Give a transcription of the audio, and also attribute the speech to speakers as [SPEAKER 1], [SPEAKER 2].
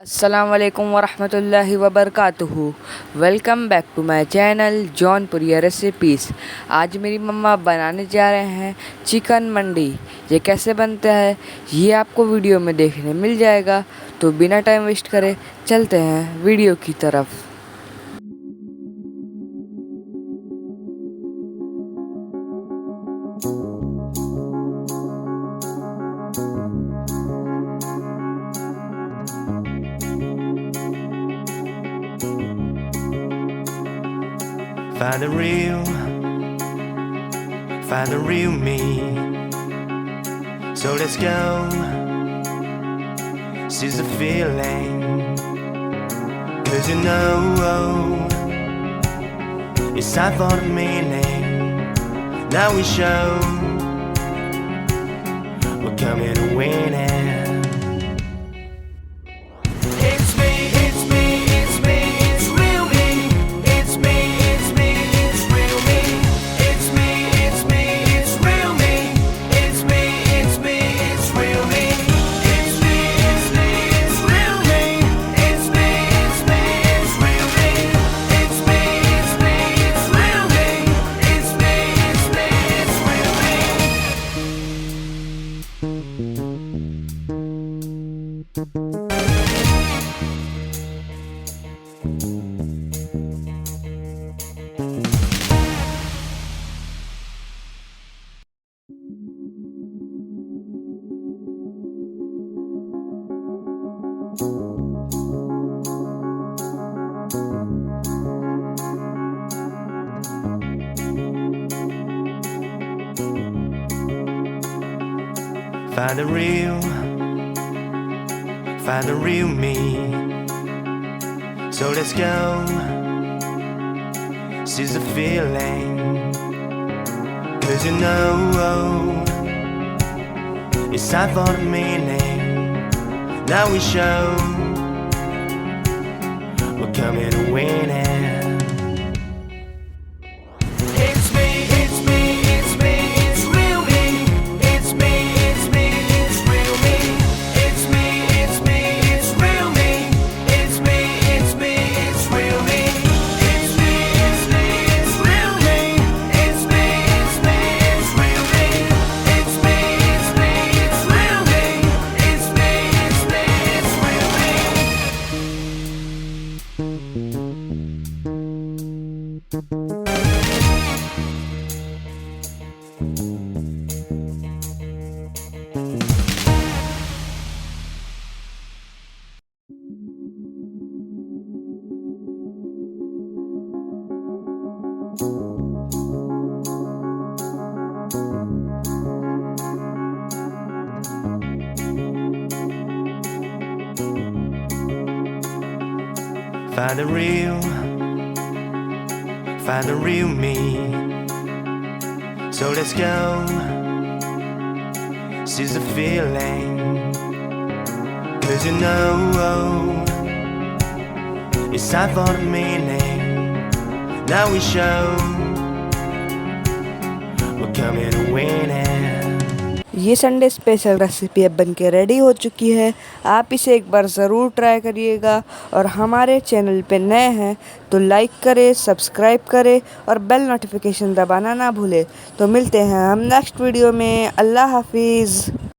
[SPEAKER 1] अस्सलाम वालेकुम वरहमतुल्लाहि वबरकातुहू। Welcome back to my channel Jaunpuriya recipes. आज मेरी मम्मा बनाने जा रहे हैं चिकन मंडी। ये कैसे बनता है ये आपको वीडियो में देखने मिल जाएगा, तो बिना टाइम वेस्ट करे चलते हैं वीडियो की तरफ।
[SPEAKER 2] Find the real me. So let's go. Seize the feeling. 'Cause you know it's time for the meaning. Now we show we're coming to win it. Find the real me. So let's go. Seize the feeling. 'Cause you know it's time for the meaning. Now we show we're coming to win it. Find the real me. So let's go. Seize the feeling. 'Cause you know it's time for the meaning. Now we show we're coming to win it.
[SPEAKER 1] ये Sunday special recipe अब बन के ready हो चुकी है। आप इसे एक बार ज़रूर ट्राई करिएगा, और हमारे चैनल पे नए हैं तो लाइक करें, सब्सक्राइब करें और बेल नोटिफिकेशन दबाना ना भूलें। तो मिलते हैं हम नेक्स्ट वीडियो में। अल्लाह हाफिज़।